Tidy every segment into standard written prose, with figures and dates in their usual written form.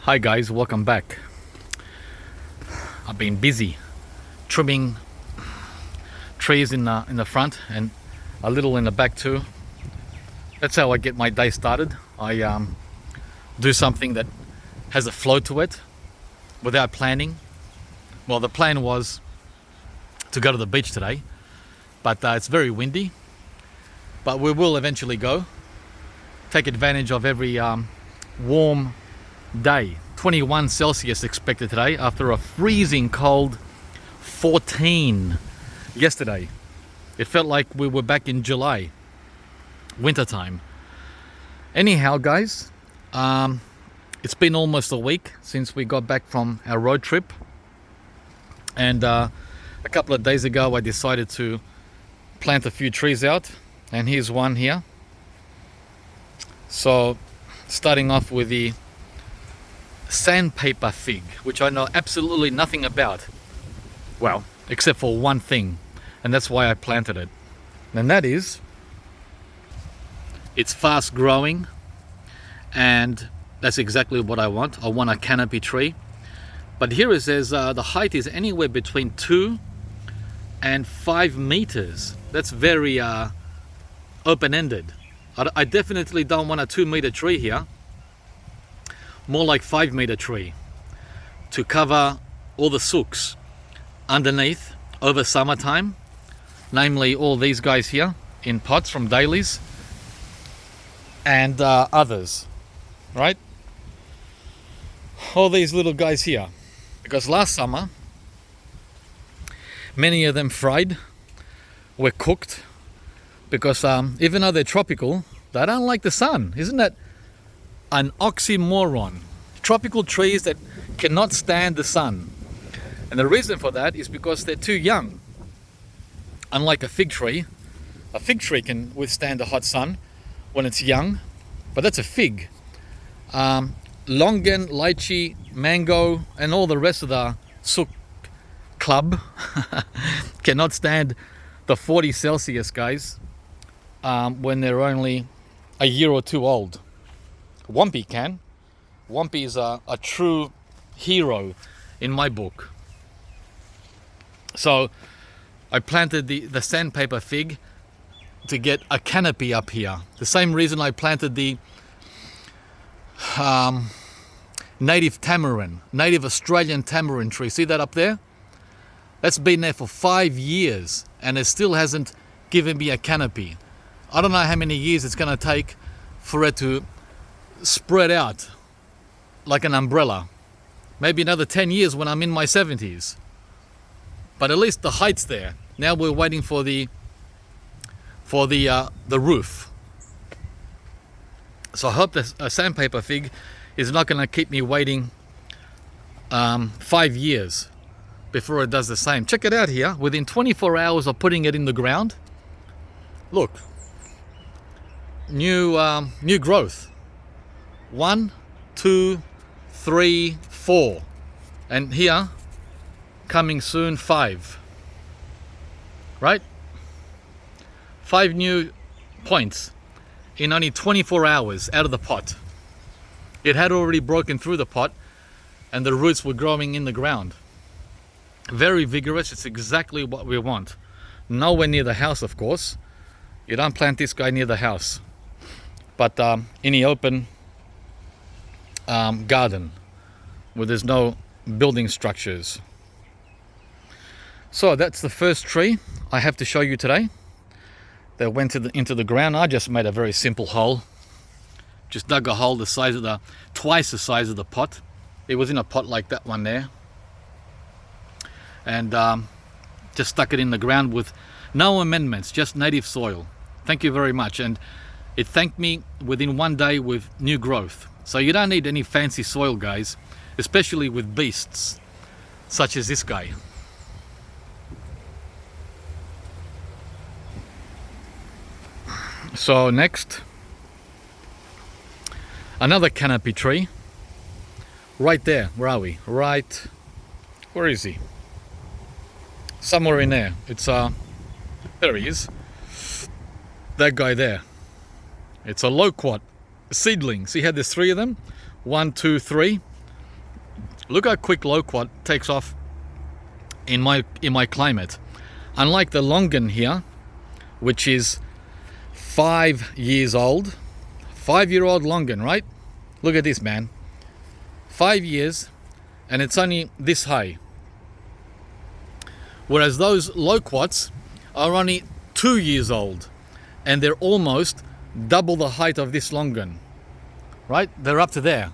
Hi guys, welcome back. I've been busy trimming trees in the front and a little in the back too. That's how I get my day started. I do something that has a flow to it without planning. Well, the plan was to go to the beach today, but it's very windy. But we will eventually go. Take advantage of every warm day. 21 Celsius expected today after a freezing cold 14 yesterday. It felt like we were back in July, wintertime. Anyhow, guys, it's been almost a week since we got back from our road trip, and a couple of days ago I decided to plant a few trees out, and here's one here. So starting off with the Sandpaper Fig, which I know absolutely nothing about, well, except for one thing, and that's why I planted it, and that is it's fast growing, and that's exactly what I want. I want a canopy tree. But here it says the height is anywhere between 2 and 5 meters. That's very open-ended. I definitely don't want a 2-meter tree here. More like 5-meter tree to cover all the sooks underneath over summertime, namely all these guys here in pots from dailies and others, right? All these little guys here, because last summer many of them fried, were cooked, because even though they're tropical, they don't like the sun. Isn't that an oxymoron? Tropical trees that cannot stand the sun. And the reason for that is because they're too young. Unlike a fig tree can withstand the hot sun when it's young, but that's a fig. Longan, lychee, mango, and all the rest of the sook club cannot stand the 40 Celsius, guys, when they're only a year or two old. Wampy can. Wampy is a true hero in my book. So I planted the Sandpaper Fig to get a canopy up here. The same reason I planted the native Australian tamarind tree. See that up there? That's been there for 5 years and it still hasn't given me a canopy. I don't know how many years it's going to take for it to spread out like an umbrella. Maybe another 10 years when I'm in my 70s. But at least the height's there. Now we're waiting for the roof. So I hope the Sandpaper Fig is not going to keep me waiting 5 years before it does the same. Check it out here. Within 24 hours of putting it in the ground, look, new growth. 1, 2, 3, 4, and here coming soon 5. Right? 5 new points in only 24 hours out of the pot. It had already broken through the pot and the roots were growing in the ground. Very vigorous. It's exactly what we want. Nowhere near the house, of course. You don't plant this guy near the house, but in the open garden where there's no building structures. So that's the first tree I have to show you today that went into the ground. I just made a very simple hole. Just dug a hole twice the size of the pot. It was in a pot like that one there, and just stuck it in the ground with no amendments, just native soil. Thank you very much. And it thanked me within 1 day with new growth. So you don't need any fancy soil, guys, especially with beasts such as this guy. So next, another canopy tree right there. Where are we? Right, where is he? Somewhere in there. It's there he is. That guy there. It's a Loquat Seedlings. See how there's 3 of them? 1, 2, 3. Look how quick loquat takes off in my climate. Unlike the longan here, which is 5 years old. 5-year-old longan, right? Look at this, man. 5 years, and it's only this high. Whereas those loquats are only 2 years old, and they're almost double the height of this longan. Right? They're up to there.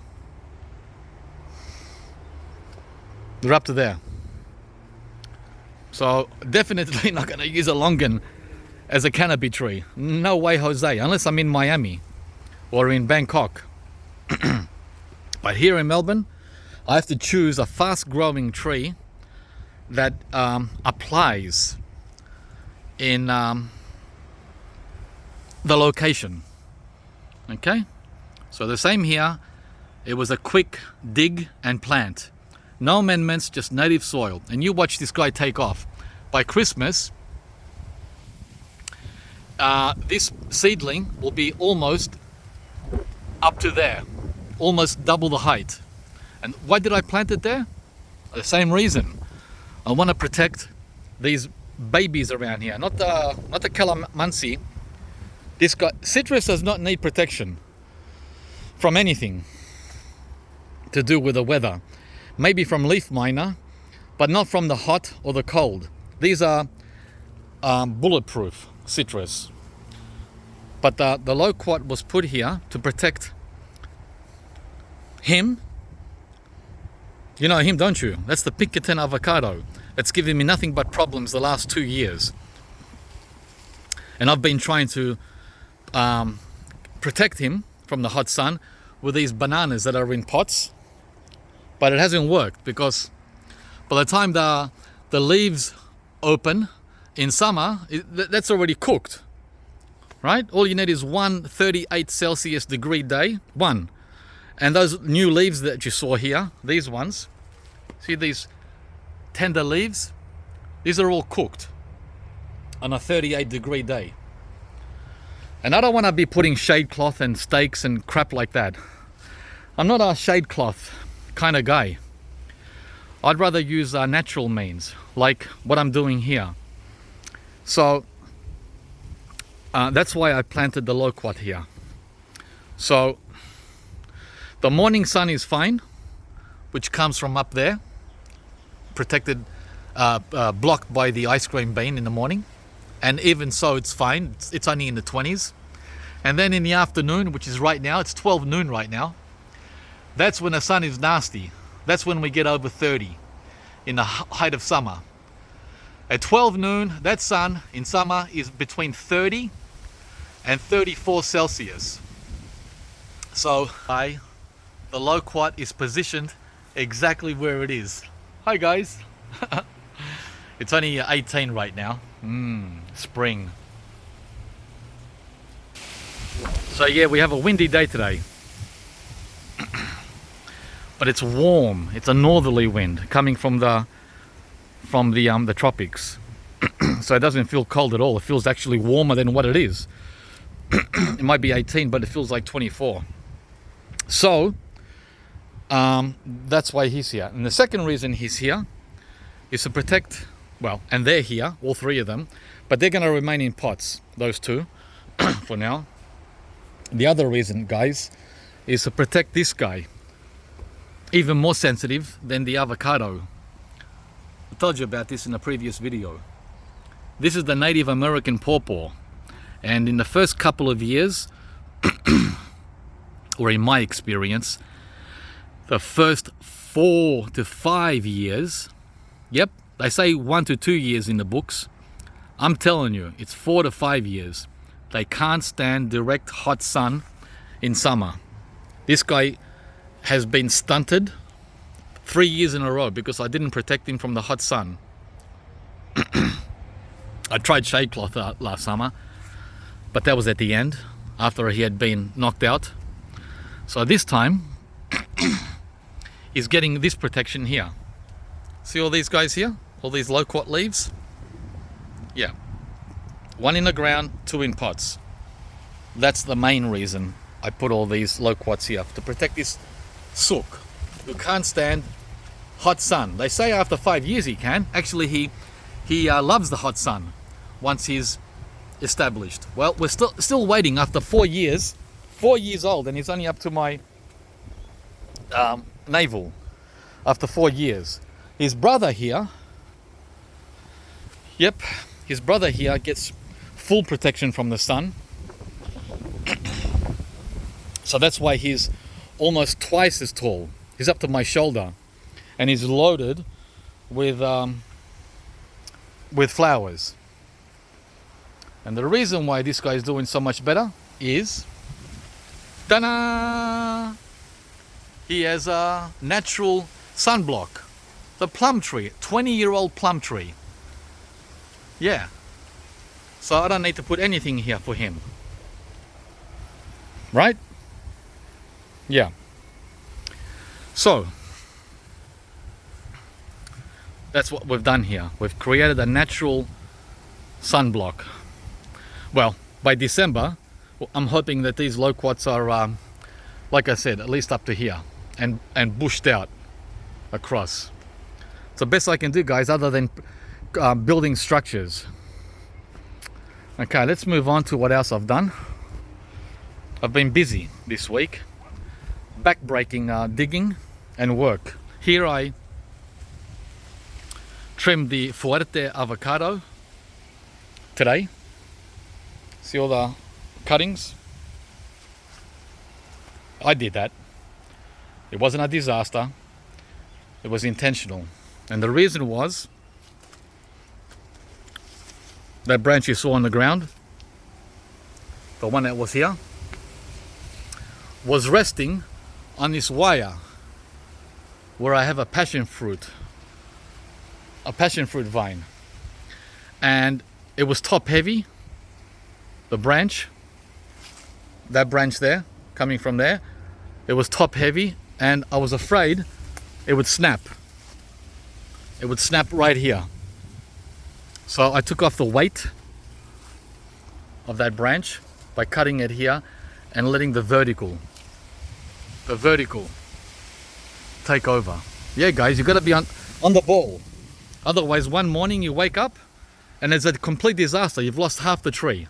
They're up to there. So definitely not going to use a longan as a canopy tree. No way, Jose, unless I'm in Miami or in Bangkok. But here in Melbourne, I have to choose a fast-growing tree that applies in the location. Okay? So the same here. It was a quick dig and plant. No amendments, just native soil. And you watch this guy take off. By Christmas, this seedling will be almost up to there. Almost double the height. And why did I plant it there? The same reason. I want to protect these babies around here. Not the calamansi. This guy, citrus does not need protection from anything to do with the weather. Maybe from leaf miner, but not from the hot or the cold. These are bulletproof citrus. But the loquat was put here to protect him. You know him, don't you? That's the Pinkerton avocado. That's given me nothing but problems the last 2 years. And I've been trying to protect him from the hot sun with these bananas that are in pots. But it hasn't worked because by the time the leaves open in summer, that's already cooked, right? All you need is 138 Celsius degree day, one. And those new leaves that you saw here, these ones, see these tender leaves? These are all cooked on a 38 degree day. And I don't want to be putting shade cloth and stakes and crap like that. I'm not a shade cloth kind of guy. I'd rather use natural means, like what I'm doing here. So that's why I planted the loquat here. So the morning sun is fine, which comes from up there, protected, blocked by the ice cream bean in the morning. And even so, it's fine. It's only in the 20s. And then in the afternoon, which is right now, it's 12 noon right now. That's when the sun is nasty. That's when we get over 30 in the height of summer. At 12 noon, that sun in summer is between 30 and 34 Celsius. So the loquat is positioned exactly where it is. Hi guys. It's only 18 right now. Spring. So yeah, we have a windy day today. But it's warm. It's a northerly wind coming from the tropics. So it doesn't feel cold at all. It feels actually warmer than what it is. It might be 18, but it feels like 24. So that's why he's here. And the second reason he's here is to protect, well, and they're here, all three of them, but they're going to remain in pots, those two, for now. The other reason, guys, is to protect this guy. Even more sensitive than the avocado. I told you about this in a previous video. This is the Native American pawpaw. And in the first couple of years, or in my experience, the first 4 to 5 years, yep, they say 1 to 2 years in the books. I'm telling you, it's 4 to 5 years. They can't stand direct hot sun in summer. This guy has been stunted 3 years in a row because I didn't protect him from the hot sun. I tried shade cloth last summer, but that was at the end after he had been knocked out. So this time he's getting this protection here. See all these guys here? All these loquat leaves? Yeah. 1 in the ground, 2 in pots. That's the main reason I put all these loquats here, to protect this sook who can't stand hot sun. They say after 5 years he can. Actually, he loves the hot sun once he's established. Well, we're still waiting after 4 years. 4 years old, and he's only up to my navel after 4 years. His brother here, yep, his brother here gets full protection from the sun. So that's why he's almost twice as tall. He's up to my shoulder, and he's loaded with flowers. And the reason why this guy is doing so much better is, ta-da! He has a natural sunblock. The plum tree, 20-year-old plum tree. Yeah. So I don't need to put anything here for him. Right? Yeah. So, that's what we've done here. We've created a natural sunblock. Well, by December, I'm hoping that these loquats are, like I said, at least up to here and bushed out across. It's the best I can do, guys, other than building structures. Okay, let's move on to what else I've done. I've been busy this week, backbreaking digging and work. Here I trimmed the Fuerte avocado today. See all the cuttings? I did that. It wasn't a disaster. It was intentional. And the reason was that branch you saw on the ground, the one that was here, was resting on this wire where I have a passion fruit vine. And it was top heavy, the branch, that branch there, coming from there, it was top heavy, and I was afraid it would snap. It would snap right here. So I took off the weight of that branch by cutting it here and letting the vertical take over. Yeah, guys, you got to be on the ball. Otherwise, one morning you wake up and it's a complete disaster. You've lost half the tree.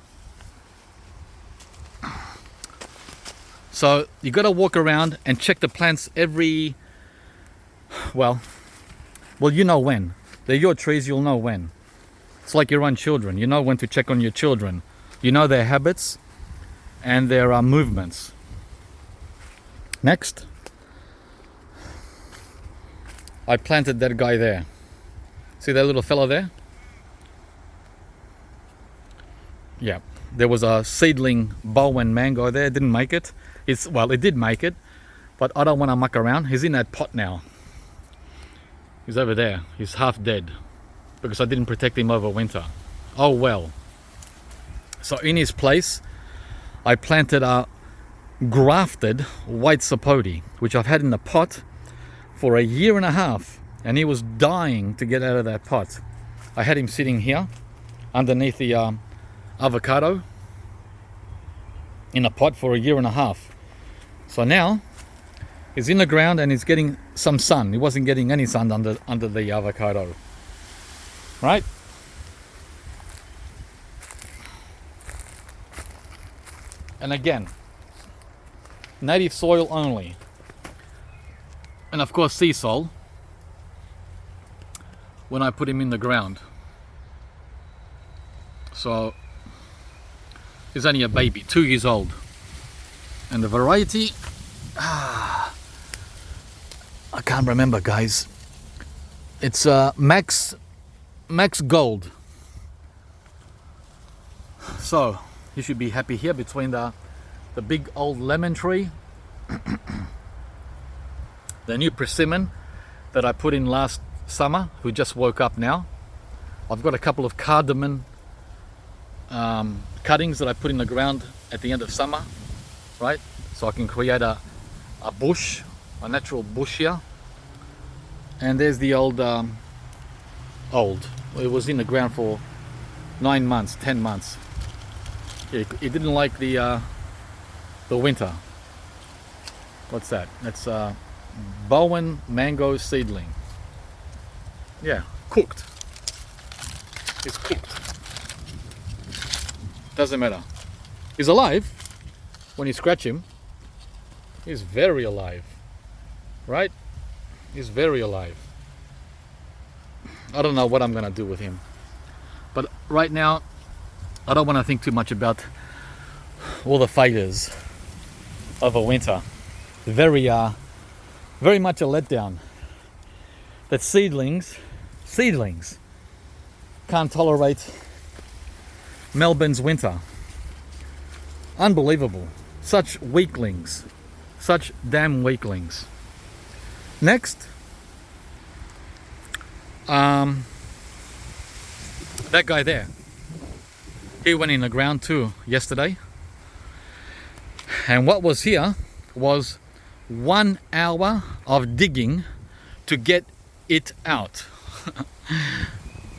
So you got to walk around and check the plants every, well, you know when. They're your trees, you'll know when. It's like your own children. You know when to check on your children. You know their habits and their movements. Next, I planted that guy there. See that little fella there? Yeah, there was a seedling Bowen mango there. It didn't make it. It did make it, but I don't want to muck around. He's in that pot now. He's over there. He's half dead because I didn't protect him over winter. Oh well. So in his place, I planted a grafted white sapote, which I've had in the pot for 1.5 years, and he was dying to get out of that pot. I had him sitting here underneath the avocado in a pot for 1.5 years. So now he's in the ground and he's getting some sun. He wasn't getting any sun under the avocado, right? And again, native soil only, and of course sea salt when I put him in the ground. So he's only a baby, 2 years old, and the variety, I can't remember, guys. It's Max Gold. So you should be happy here between the big old lemon tree, the new persimmon that I put in last summer, who just woke up now. I've got a couple of cardamom cuttings that I put in the ground at the end of summer, right? So I can create a bush, a natural bush here. And there's the old, it was in the ground for 9 months, 10 months. It didn't like the winter. What's that? That's Bowen mango seedling. Yeah, cooked. He's cooked. Doesn't matter. He's alive. When you scratch him, he's very alive. Right? He's very alive. I don't know what I'm gonna do with him. But right now, I don't want to think too much about all the failures of a winter. Very much a letdown. That seedlings can't tolerate Melbourne's winter. Unbelievable. Such weaklings. Such damn weaklings. Next, that guy there. He went in the ground too yesterday. And what was here was 1 hour of digging to get it out.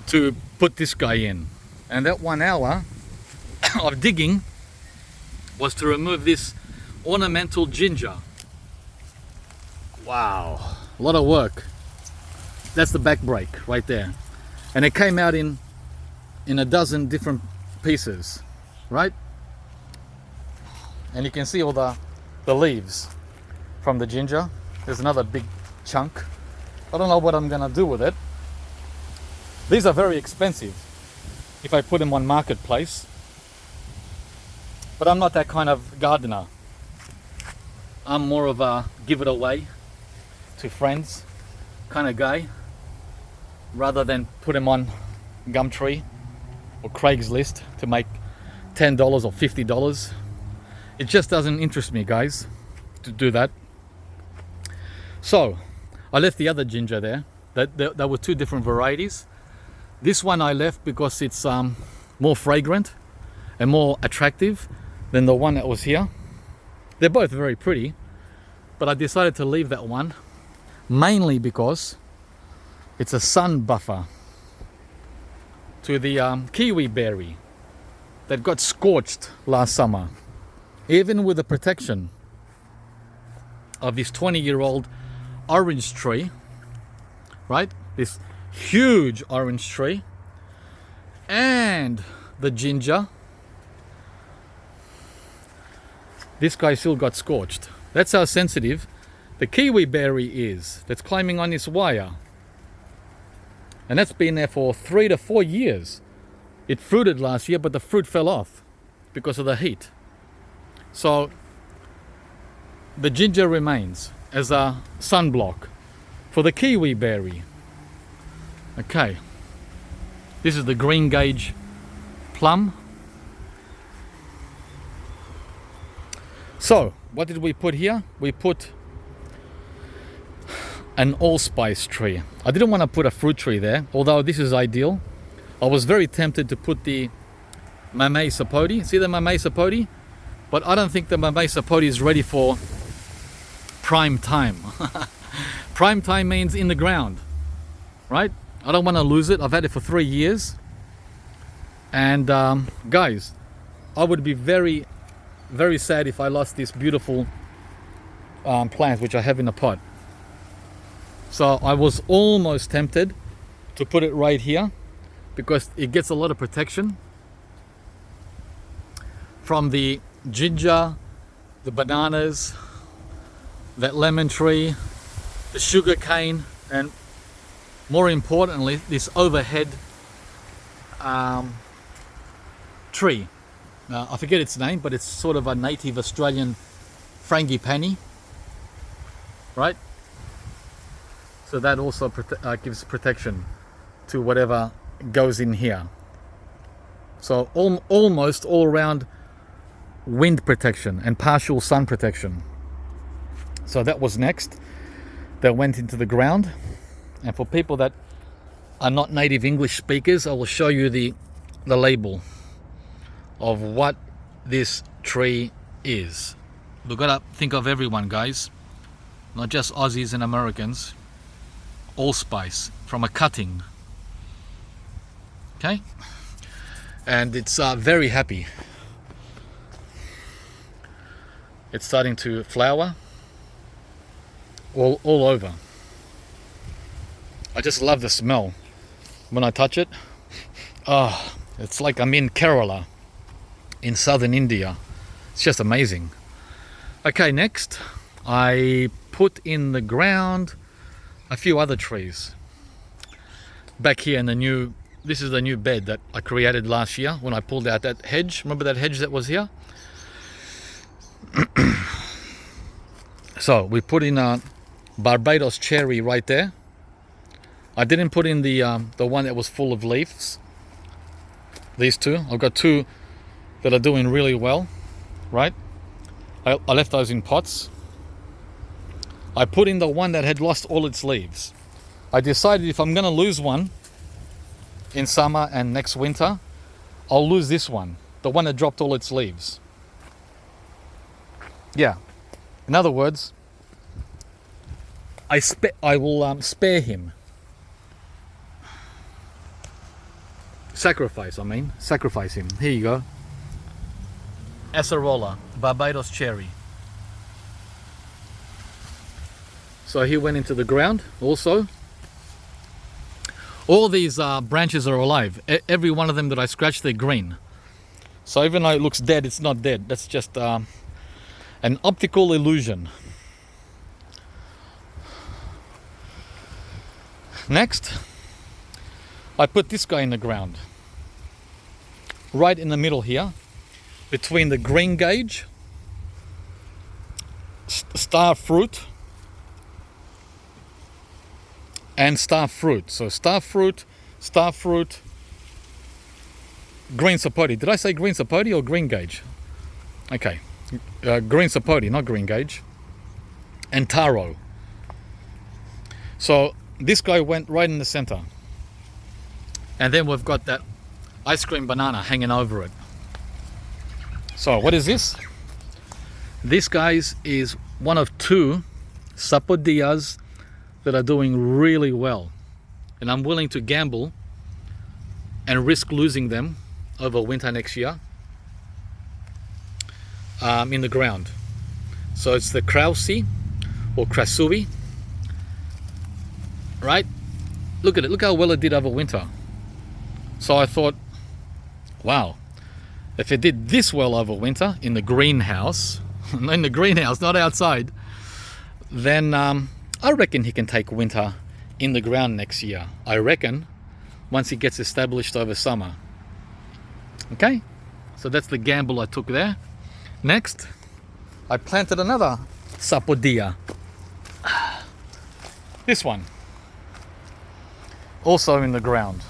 To put this guy in. And that 1 hour of digging was to remove this ornamental ginger. Wow, a lot of work. That's the back break right there. And it came out in a dozen different pieces, right? And you can see all the leaves from the ginger. There's another big chunk. I don't know what I'm gonna do with it. These are very expensive if I put them on marketplace, but I'm not that kind of gardener. I'm more of a give it away to friends kind of guy, rather than put them on Gumtree or Craigslist to make $10 or $50. It just doesn't interest me, guys, to do that. So I left the other ginger there. There were two different varieties. This one I left because it's more fragrant and more attractive than the one that was here. They're both very pretty, but I decided to leave that one mainly because it's a sun buffer to the kiwi berry that got scorched last summer. Even with the protection of this 20-year-old orange tree, right? This huge orange tree, and the ginger, this guy still got scorched. That's how sensitive the kiwi berry is that's climbing on this wire. And that's been there for 3 to 4 years. It fruited last year, but the fruit fell off because of the heat. So the ginger remains as a sunblock for the kiwi berry. Okay, this is the green gauge plum. So what did we put here? We put an allspice tree. I didn't want to put a fruit tree there, although this is ideal. I was very tempted to put the Mamey Sapote. See the Mamey Sapote? But I don't think the Mamey Sapote is ready for prime time. Prime time means in the ground, right? I don't want to lose it. I've had it for 3 years. And guys, I would be very, very sad if I lost this beautiful plant which I have in a pot. So I was almost tempted to put it right here because it gets a lot of protection from the ginger, the bananas, that lemon tree, the sugar cane, and more importantly, this overhead tree. I forget its name, but it's sort of a native Australian frangipani, right? So that also gives protection to whatever goes in here. So almost all around wind protection and partial sun protection. So that was next. That went into the ground. And for people that are not native English speakers, I will show you the label of what this tree is. We've got to think of everyone, guys, not just Aussies and Americans. Allspice from a cutting. Okay, and it's very happy. It's starting to flower all over. I just love the smell when I touch it. Oh, it's like I'm in Kerala, in southern India. It's just amazing. Okay, next I put in the ground a few other trees. Back here in the new, this is the new bed that I created last year when I pulled out that hedge. Remember that hedge that was here? So we put in a Barbados Cherry right there. I didn't put in the one that was full of leaves. These two, I've got two that are doing really well, right? I left those in pots. I put in the one that had lost all its leaves. I decided if I'm gonna lose one in summer and next winter, I'll lose this one, the one that dropped all its leaves. Yeah, in other words, I will spare him. Sacrifice him. Here you go. Acerola, Barbados Cherry. So he went into the ground also. All these branches are alive. Every one of them that I scratched, they're green. So even though it looks dead, it's not dead. That's just an optical illusion. Next, I put this guy in the ground. Right in the middle here, between the green gauge, star fruit, and star fruit. So star fruit, green sapote. Did I say green sapote or green gauge? Okay, green sapote, not green gauge. And taro. So this guy went right in the center. And then we've got that ice cream banana hanging over it. So what is this? This, guys, is one of two Sapodillas that are doing really well, and I'm willing to gamble and risk losing them over winter next year in the ground. So it's the Krausi or Krasui, right? Look at it, look how well it did over winter. So I thought, wow, if it did this well over winter in the greenhouse, not outside, then I reckon he can take winter in the ground next year. I reckon once he gets established over summer. Okay, so that's the gamble I took there. Next, I planted another Sapodilla. This one, also in the ground.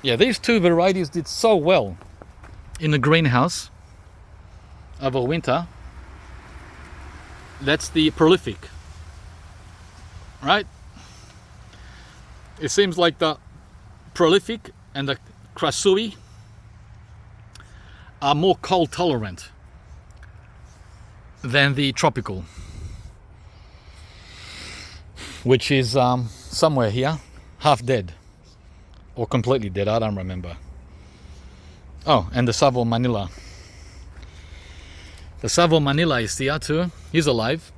Yeah, these two varieties did so well in the greenhouse over winter. That's the prolific, right? It seems like the prolific and the Krasui are more cold tolerant than the tropical, which is somewhere here, half dead or completely dead, I don't remember. Oh, and the Savo Manila. The Savo Manila is here too. He's alive,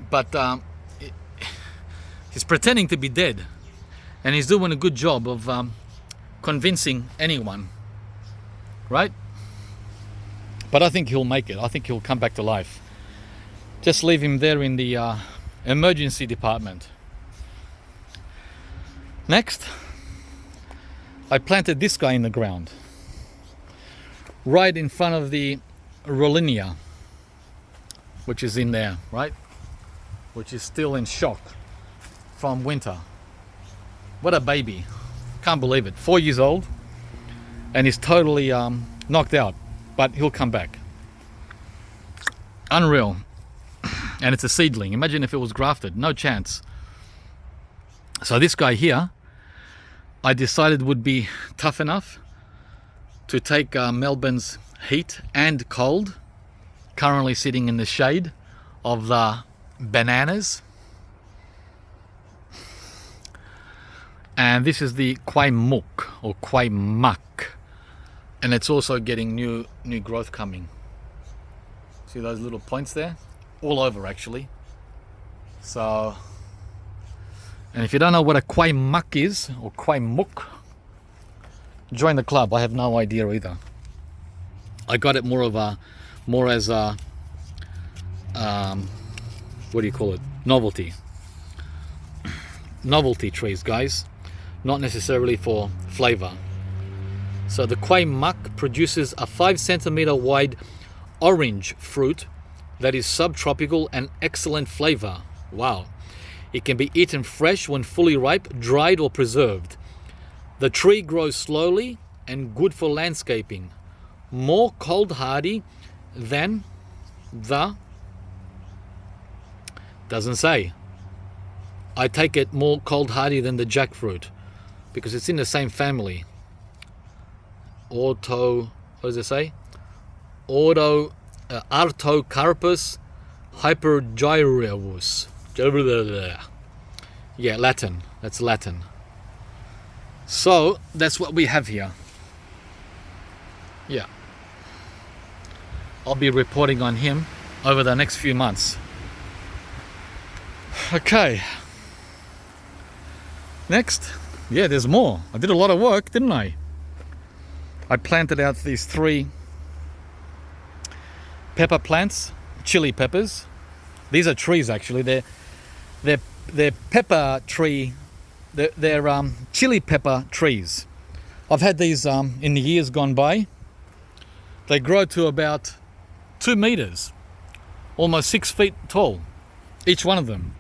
but he's pretending to be dead, and he's doing a good job of convincing anyone, right? But I think he'll make it. I think he'll come back to life. Just leave him there in the emergency department. Next, I planted this guy in the ground, right in front of the Rollinia, which is in there, right? Which is still in shock from winter. What a baby. Can't believe it. 4 years old, and he's totally knocked out, but he'll come back. Unreal. And it's a seedling. Imagine if it was grafted. No chance. So this guy here, I decided would be tough enough to take Melbourne's heat and cold, currently sitting in the shade of the bananas. And this is the Kwai Muk or Kwai Mak, and it's also getting new growth coming. See those little points there? All over actually. So And if you don't know what a Kwai muck is, or Kwai muck, join the club. I have no idea either. I got it more as a what do you call it? Novelty trees, guys, not necessarily for flavor. So the Kwai muck produces a 5 centimeter wide orange fruit that is subtropical and excellent flavor. Wow. It can be eaten fresh when fully ripe, dried or preserved. The tree grows slowly and good for landscaping. More cold hardy than the, doesn't say. I take it more cold hardy than the jackfruit because it's in the same family. What does it say? Artocarpus hypergyreus. Yeah, Latin. That's Latin. So that's what we have here. Yeah. I'll be reporting on him over the next few months. Okay. Next. Yeah, there's more. I did a lot of work, didn't I? I planted out these 3 pepper plants, chili peppers. These are trees actually. They're pepper tree. They're chili pepper trees. I've had these in the years gone by. They grow to about 2 meters, almost 6 feet tall, each one of them.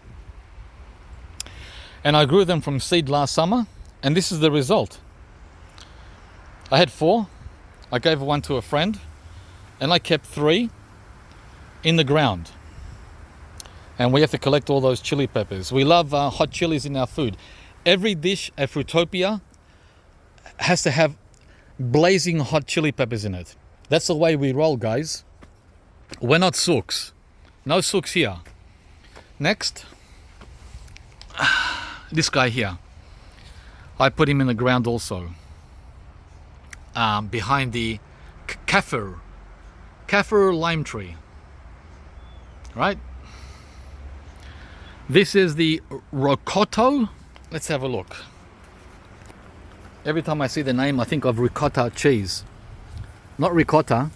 And I grew them from seed last summer, and this is the result. I had 4. I gave one to a friend, and I kept 3 in the ground. And we have to collect all those chili peppers. We love hot chilies in our food. Every dish at Fruitopia has to have blazing hot chili peppers in it. That's the way we roll, guys. We're not sooks. No sooks here. Next. This guy here. I put him in the ground also. Behind the kaffir lime tree. Right? This is the Rocoto. Let's have a look. Every time I see the name, I think of ricotta cheese. Not ricotta,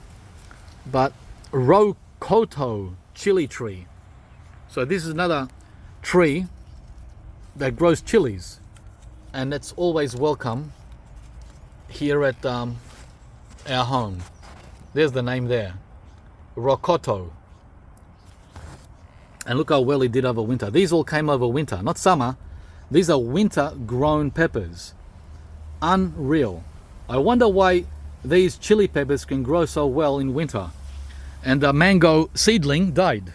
but Rocoto chili tree. So this is another tree that grows chilies, and it's always welcome here at our home. There's the name there, Rocoto. And look how well he did over winter. These all came over winter, not summer. These are winter grown peppers. Unreal. I wonder why these chili peppers can grow so well in winter. And the mango seedling died.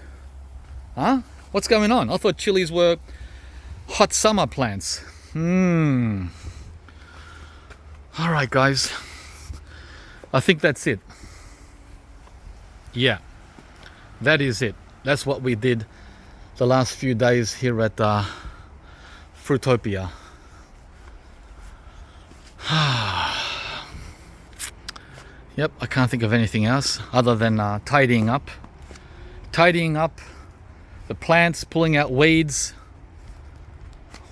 Huh? What's going on? I thought chilies were hot summer plants. Alright guys. I think that's it. Yeah. That is it. That's what we did the last few days here at Fruitopia. Yep, I can't think of anything else other than tidying up the plants, pulling out weeds,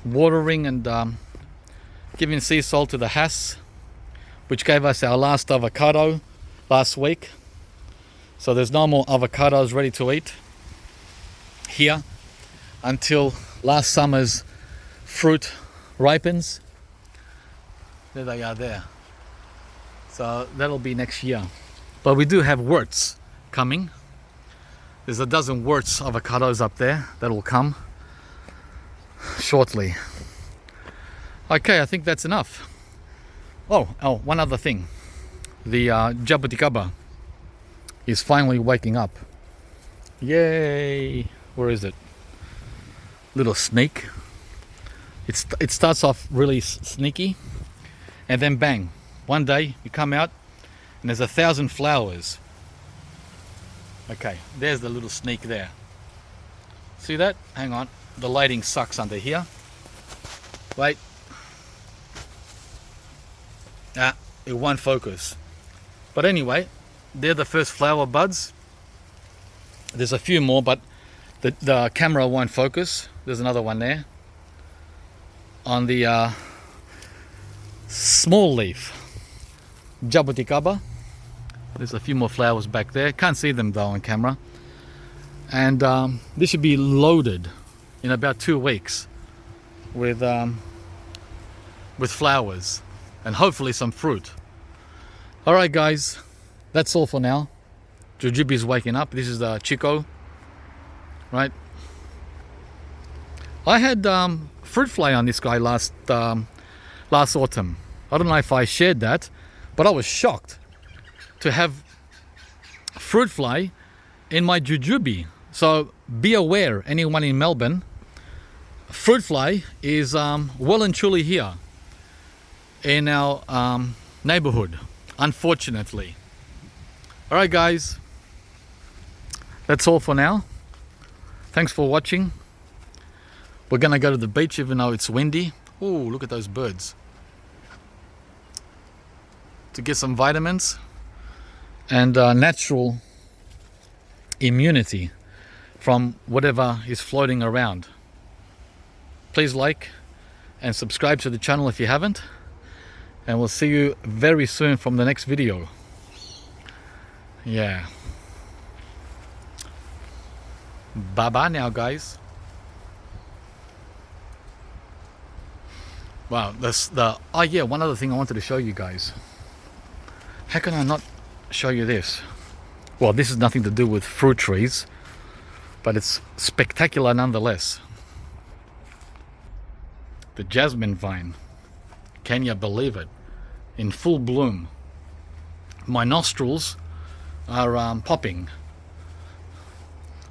watering and giving sea salt to the Hass, which gave us our last avocado last week. So there's no more avocados ready to eat here until last summer's fruit ripens. There they are there. So that'll be next year. But we do have wurts coming. There's a dozen wurts avocados up there that'll come shortly. Okay, I think that's enough. Oh, one other thing. The jabuticaba is finally waking up. Yay! Where is it? Little sneak. It starts off really sneaky, and then bang! One day you come out and there's 1,000 flowers. Okay, there's the little sneak there. See that? Hang on. The lighting sucks under here. Wait. It won't focus. But anyway, they're the first flower buds. There's a few more, but the camera won't focus. There's another one there. on the small leaf Jabuticaba. There's a few more flowers back there. Can't see them though on camera. And this should be loaded in about 2 weeks with flowers and hopefully some fruit. All right, guys, that's all for now. Jujube's waking up. This is the Chico, right? I had fruit fly on this guy last autumn. I don't know if I shared that, but I was shocked to have fruit fly in my jujube. So be aware, anyone in Melbourne, fruit fly is well and truly here in our neighborhood, unfortunately. All right, guys, that's all for now. Thanks for watching. We're gonna go to the beach even though it's windy. Ooh, look at those birds. To get some vitamins and natural immunity from whatever is floating around. Please like and subscribe to the channel if you haven't, and we'll see you very soon from the next video. Yeah. Bye bye now, guys. Wow, oh yeah, one other thing I wanted to show you guys. How can I not show you this? Well, this has nothing to do with fruit trees, but it's spectacular nonetheless. The Jasmine Vine. Can you believe it? In full bloom. My nostrils are popping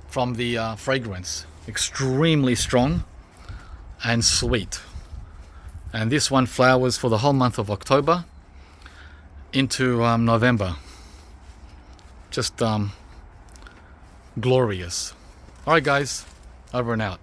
from the fragrance. Extremely strong and sweet. And this one flowers for the whole month of October into November. Just glorious. All right, guys, over and out.